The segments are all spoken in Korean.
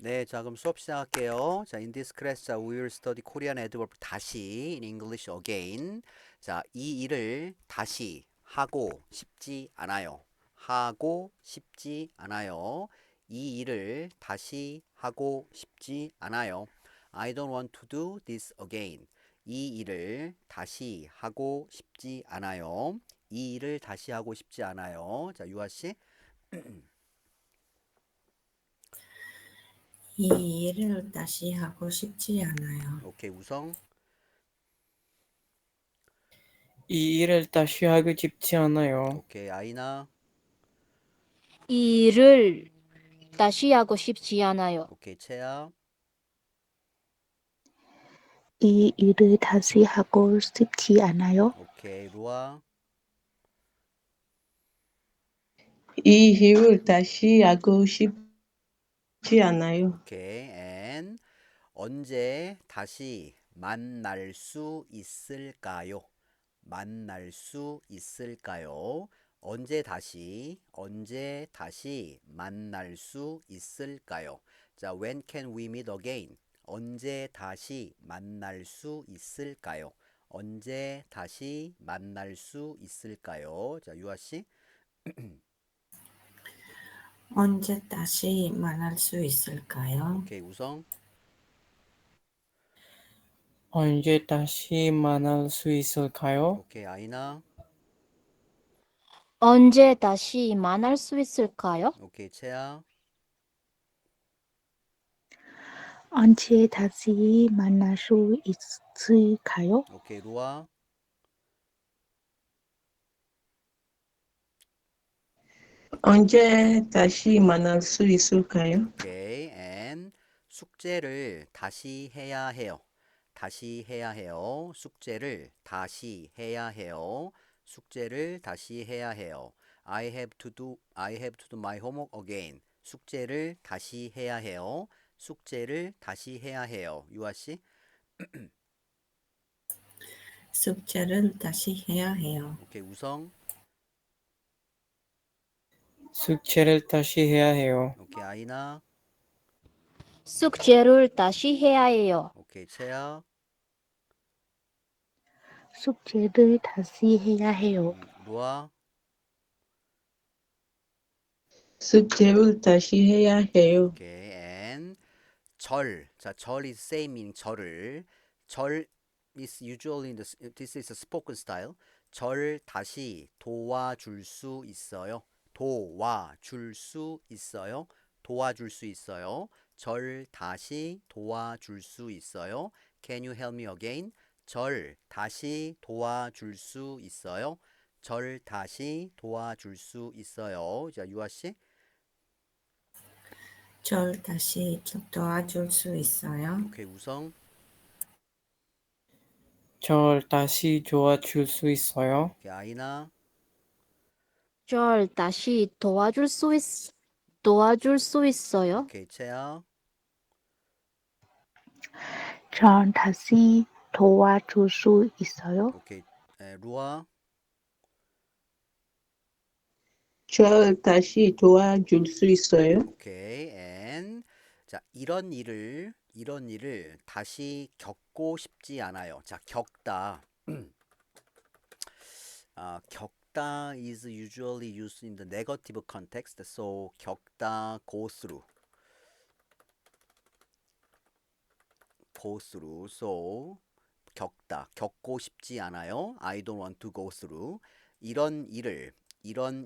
네, 자 그럼 수업 시작할게요. 자, in this class, 자, we will study Korean adverb 다시 in English again. 자, 이 일을 다시 하고 싶지 않아요. 하고 싶지 않아요. 이 일을 다시 하고 싶지 않아요. I don't want to do this again. 이 일을 다시 하고 싶지 않아요. 이 일을 다시 하고 싶지 않아요. 자, 유아 씨. 이 일을 다시 하고 싶지 않아요. 오케이, 우성. 이 일을 다시 하고 싶지 않아요. 오케이, 아이나. 이 일을 다시 하고 싶지 않아요. 오케이, 채야. 이 일을 다시 하고 싶지 않아요. 오케이, 루아. 이 일을 다시 하고 싶지 않아요. 오케이, 앤 언제 다시 만날 수 있을까요? 만날 수 있을까요? 언제 다시 만날 수 있을까요? 자, when can we meet again? 언제 다시 만날 수 있을까요? 언제 다시 만날 수 있을까요? 자, 유아 씨. 언제 다시 만날 수 있을까요? 오케이, 우성. 언제 다시 만날 수 있을까요? 오케이, 아이나. 언제 다시 만날 수 있을까요? 오케이, 채야. 언제 다시 만날 수 있을까요? 오케이, 루아. 언제 다시 만날 수 있을까요? 오케이, 앤 숙제를 다시 해야 해요. 다시 해야 해요. 숙제를 다시 해야 해요. 숙제를 다시 해야 해요. I have to do my homework again. 숙제를 다시 해야 해요. 숙제를 다시 해야 해요. 유아 씨. 숙제를 다시 해야 해요. 오케이, 우성. 숙제를 다시 해야 해요. 오케이, 아이나. 숙제를 다시 해야 해요. 오케이, 채야. 숙제를 다시 해야 해요. 루아. 숙제를 다시 해야 해요. 오케이, 앤 절. 자, 절 is same meaning 절을. 절 is usually in this is a spoken style. 절 다시 도와줄 수 있어요. 도와줄 수 있어요. 도와줄 수 있어요. 절 다시 도와줄 수 있어요. Can you help me again? 절 다시 도와줄 수 있어요. 절 다시 도와줄 수 있어요. 자, 유아 씨. 절 다시 도와줄 수 있어요? 오케이, 우성. 절 다시 도와줄 수 있어요? 오케이, 아이나. 절 다시 도와줄 수 있어요? 오케이, 채야. 전 다시 도와줄 수 있어요. 오케이, 루아. 절 다시 도와줄 수 있어요? 오케이, 자, 이런 일을 다시 겪고 싶지 않아요. 자, 겪다. 겪다 is usually used in the negative context. So, 겪다, go through. go through. So, 겪다, 겪고 싶지 않아요. I don't want to go through. 이런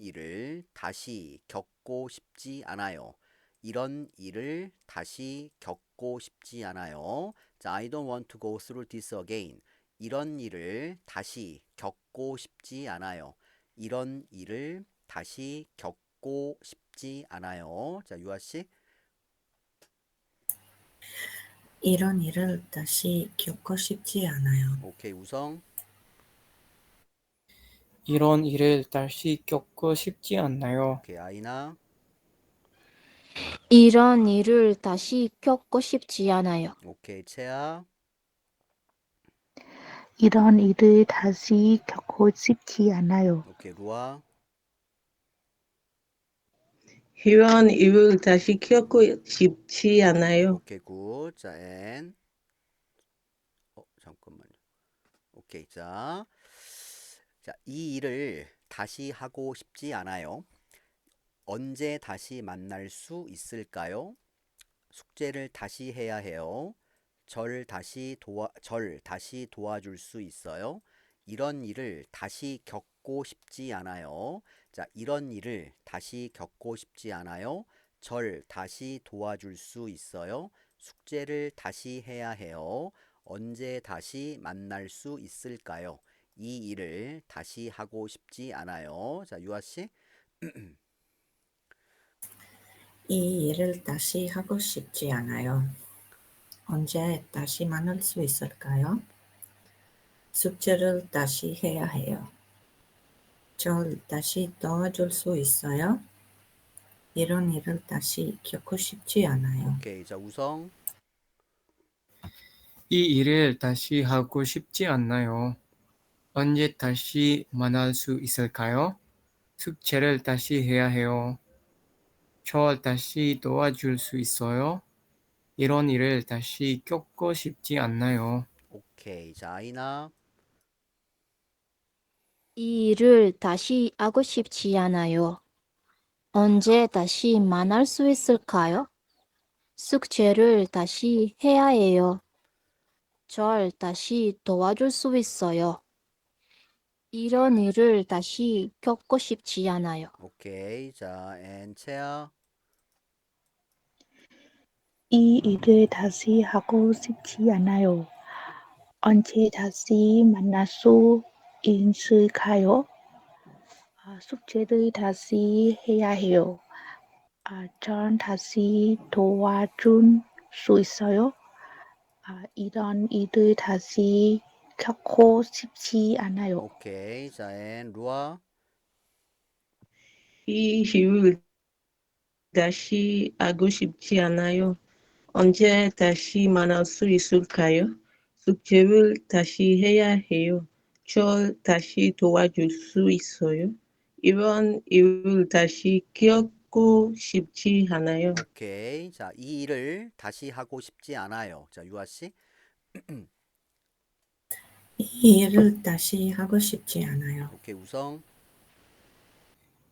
일을 다시 겪고 싶지 않아요. 이런 일을 다시 겪고 싶지 않아요. 자, I don't want to go through this again. 이런 일을 다시 겪고 싶지 않아요. 이런 일을 다시 겪고 싶지 않아요. 자, 유아 씨. 이런 일을 다시 겪고 싶지 않아요. 오케이, 우성. 이런 일을 다시 겪고 싶지 않나요? 오케이, 아이나. 이런 일을 다시 겪고 싶지 않아요. 오케이, 채야. 이런 일을 다시 겪고 싶지 않아요. 오케이, 루아. 이런 일을 다시 겪고 싶지 않아요. 오케이, 굿. 자, and 잠깐만요. 오케이, 자, 이 일을 다시 하고 싶지 않아요. 언제 다시 만날 수 있을까요? 숙제를 다시 해야 해요. 절 다시 도와줄 수 있어요. 이런 일을 다시 겪고 싶지 않아요. 자, 이런 일을 다시 겪고 싶지 않아요. 절 다시 도와줄 수 있어요. 숙제를 다시 해야 해요. 언제 다시 만날 수 있을까요? 이 일을 다시 하고 싶지 않아요. 자, 유아 씨. 이 일을 다시 하고 싶지 않아요. 언제 다시 만날 수 있을까요? 숙제를 다시 해야 해요. 절 다시 도와줄 수 있어요? 이런 일을 다시 겪고 싶지 않아요. 오케이. 자, 우성. 이 일을 다시 하고 싶지 않나요? 언제 다시 만날 수 있을까요? 숙제를 다시 해야 해요. 저 다시 도와줄 수 있어요? 이런 일을 다시 겪고 싶지 않나요? 오케이. 자, 아이나. 이 일을 다시 하고 싶지 않아요. 언제 다시 만날 수 있을까요? 숙제를 다시 해야 해요. 절 다시 도와줄 수 있어요. 이런 일을 다시 겪고 싶지 않아요. 오케이. 자, and 채아. 이 일을 다시 하고 싶지 않아요. 언제 다시 만날 수 있을까요? 숙제를 다시 해야 해요. 전 다시 도와줄 수 있어요? 이런 일을 다시 겪고 싶지 않아요. 오케이. 자, and 루아. 이 일을 다시 하고 싶지 않아요. 언제 다시 만날 수 있을까요? 숙제를 다시 해야 해요. 저 다시 도와줄 수 있어요? 이런 일을 다시 겪고 싶지 않아요. 오케이. 자, 이 일을 다시 하고 싶지 않아요. 자, 유아 씨. 이 일을 다시 하고 싶지 않아요. 오케이. 우성.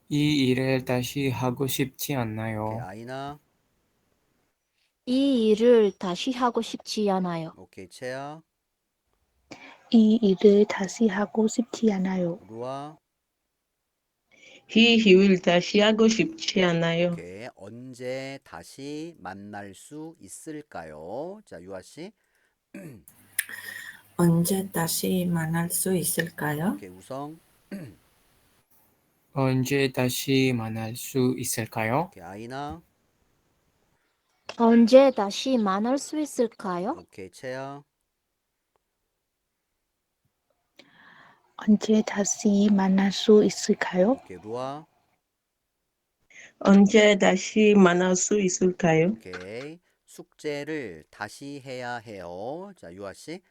이 일을 다시 하고 싶지 오케이. 않나요? 아이나. 이 일을 다시 하고 싶지 않아요. 오케이. 채아. 이 일을 다시 하고 싶지 않아요. 루아. 이 일을 다시 하고 싶지 않아요. 오케이. 언제 다시 만날 수 있을까요? 자, 유아 씨. 언제 다시 만날 수 있을까요? 오케이. 우성. 언제 다시 만날 수 있을까요? 오케이. 아이나. 언제 다시 만날 수 있을까요? 오케이. 채아. 언제 다시 만날 수 있을까요? 오케이. 루아. 언제 다시 만날 수 있을까요? 오케이. 숙제를 다시 해야 해요. 자, 유아 씨.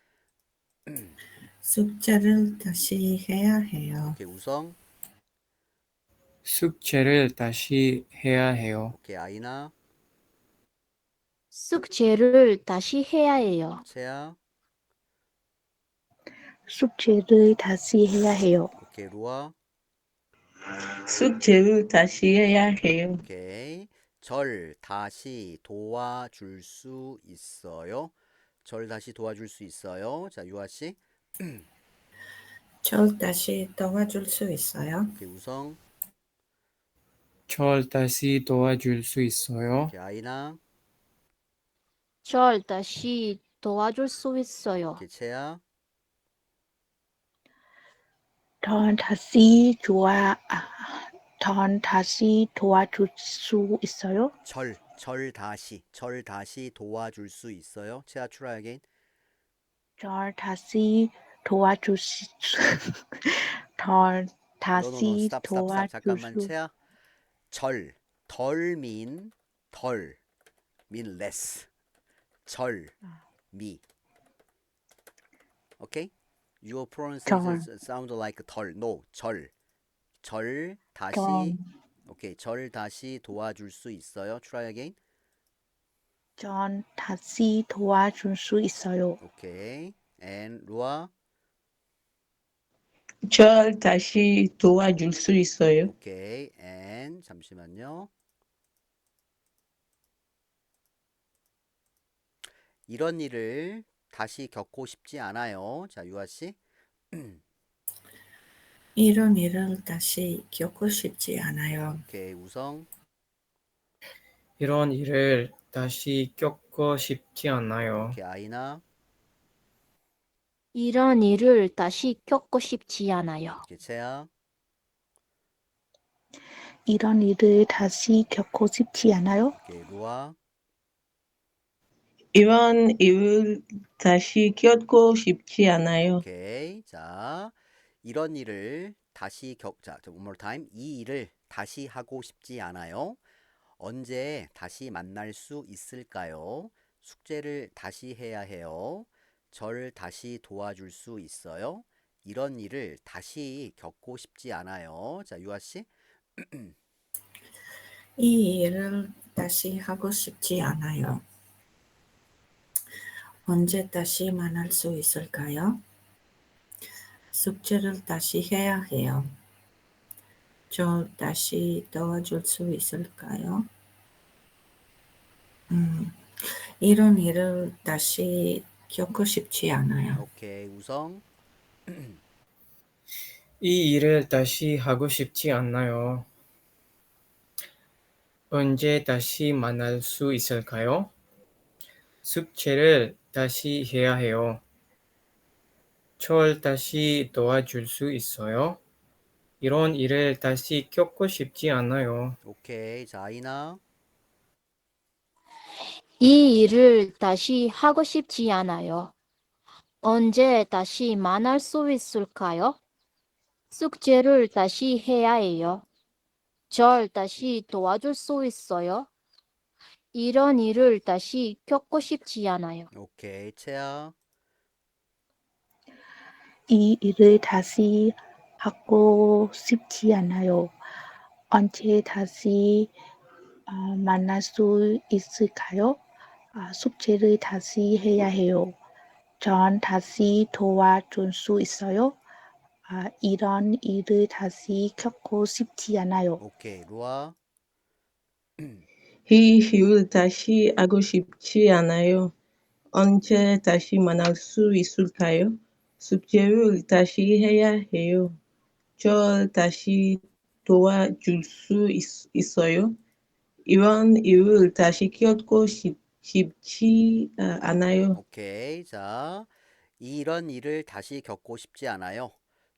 숙제를 다시 해야 해요. 오케이. 우성. 숙제를 다시 해야 해요. 오케이. 아이나. 숙제를 다시 해야 해요. 채아. 숙제를 다시 해야 해요. 오케이. 루아. 숙제를 다시 해야 해요. 오케이. 절 다시 도와줄 수 있어요. 절 다시 도와줄 수 있어요. 자, 유아 씨. 절 다시 도와줄 수 있어요? 오케이. 우성. 절 다시 도와줄 수 있어요? 오케이. 아이나. 절 다시 도와줄 수 있어요. 오케이. 채아. 전 다시 도와줄 수 있어요? 절 다시 도와줄 수 있어요. 채아, try again. 전 다시 도와줄 수, 전 No. 다시 Stop. 도와줄 잠깐만. 수, 채아. 덜 mean 덜 mean less. 절 me. Okay? Your pronunciation sound like 덜. No. 절 다시 전, 오케이. 절 다시 도와줄 수 있어요. Try again. 전 다시 도와줄 수 있어요. 오케이. And 루아. 절 다시 도와줄 수 있어요? 오케이. And 잠시만요. 이런 일을 다시 겪고 싶지 않아요. 자, 유아 씨. 이런 일을 다시 겪고 싶지 않아요. 오케이. 우성. 이런 일을 다시 겪고 싶지 않아요. 오케이. 아이나. 이런 일을 다시 겪고 싶지 않아요. 오케이. 채아. 이런 일을 다시 겪고 싶지 않아요. 오케이. 루아. 이런 일을 다시 겪고 싶지 않아요. 오케이. 자, 이런 일을 다시 자, one more time. 이 일을 다시 하고 싶지 않아요. 언제 다시 만날 수 있을까요? 숙제를 다시 해야 해요. 절 다시 도와줄 수 있어요. 이런 일을 다시 겪고 싶지 않아요. 자, 유아 씨. 이 일을 다시 하고 싶지 않아요. 언제 다시 만날 수 있을까요? 숙제를 다시 해야 해요. 저 다시 도와줄 수 있을까요? 이런 일을 다시 겪고 싶지 않아요. 오케이. 우성. 이 일을 다시 하고 싶지 않나요? 언제 다시 만날 수 있을까요? 숙제를 다시 해야 해요. 절 다시 도와줄 수 있어요? 이런 일을 다시 겪고 싶지 않아요. 오케이. 자, 아이나. 이 일을 다시 하고 싶지 않아요. 언제 다시 만날 수 있을까요? 숙제를 다시 해야 해요. 절 다시 도와줄 수 있어요? 이런 일을 다시 겪고 싶지 않아요. 오케이. 채아. 이 일을 다시 하고 싶지 않아요. 언제 다시 만날 수 있을까요? 숙제를 다시 해야 해요. 전 다시 도와줄 수 있어요? 이런 일을 다시 겪고 싶지 않아요. 오케이. 루아. 이 일을 다시 하고 싶지 않아요. 언제 다시 만날 수 있을까요? 숙제를 다시 해야 해요. 절 다시 도와줄 수 있어요? 이런 일을 다시 겪고 싶지 않아요. 오케이. 자, 이런 일을 다시 겪고 싶지 않아요.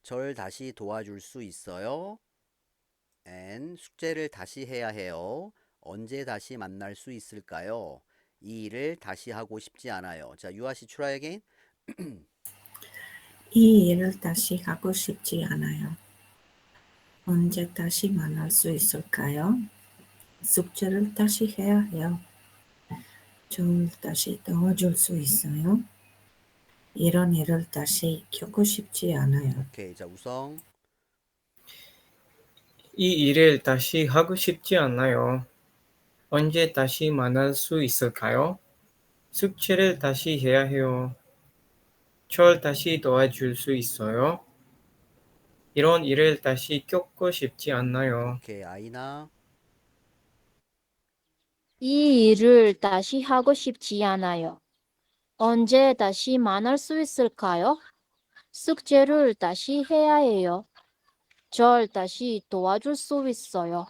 절 다시 도와줄 수 있어요. and 숙제를 다시 해야 해요. 언제 다시 만날 수 있을까요? 이 일을 다시 하고 싶지 않아요. 자, 유아 씨 try again. 이 일을 다시 하고 싶지 않아요. 언제 다시 만날 수 있을까요? 숙제를 다시 해야 해요. 절 다시 도와줄 수 있어요? 이런 일을 다시 겪고 싶지 않아요. 오케이. 자, 우성. 이 일을 다시 하고 싶지 않아요. 언제 다시 만날 수 있을까요? 숙제를 다시 해야 해요. 절 다시 도와줄 수 있어요? 이런 일을 다시 겪고 싶지 않나요? 오케이. 아이나. 이 일을 다시 하고 싶지 않아요. 언제 다시 만날 수 있을까요? 숙제를 다시 해야 해요. 절 다시 도와줄 수 있어요.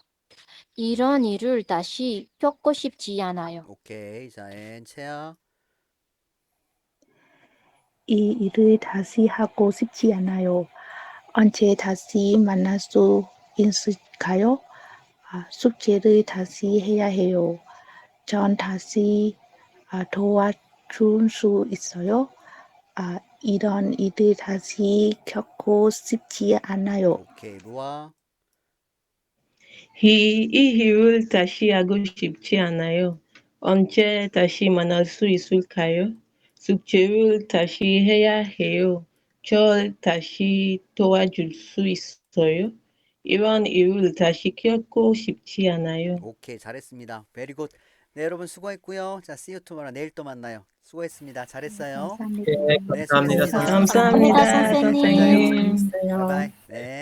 이런 일을 다시 겪고 싶지 않아요. 오케이. 자, and 채아. 이 일을 다시 하고 싶지 않아요. 언제 다시 만날 수 있을까요? 숙제를 다시 해야 해요. 전 다시 도와줄 수 있어요? 이런 일을 다시 겪고 싶지 않아요. 오케이. 루아. 이 일을 다시 하고 싶지 않아요. 언제 다시 만날 수 있을까요? 숙제를 다시 해야 해요. 절 다시 도와줄 수 있어요? 이런 일을 다시 겪고 싶지 않아요. 오케이, 잘했습니다. Very good. 네, 여러분 수고했고요. 자, see you tomorrow. 내일 또 만나요. 수고했습니다. 잘했어요. 감사합니다. 네, 네, 감사합니다, 수고했습니다. 선생님. 감사합니다, 선생님. 선생님. 있어요. 바이바이. 네.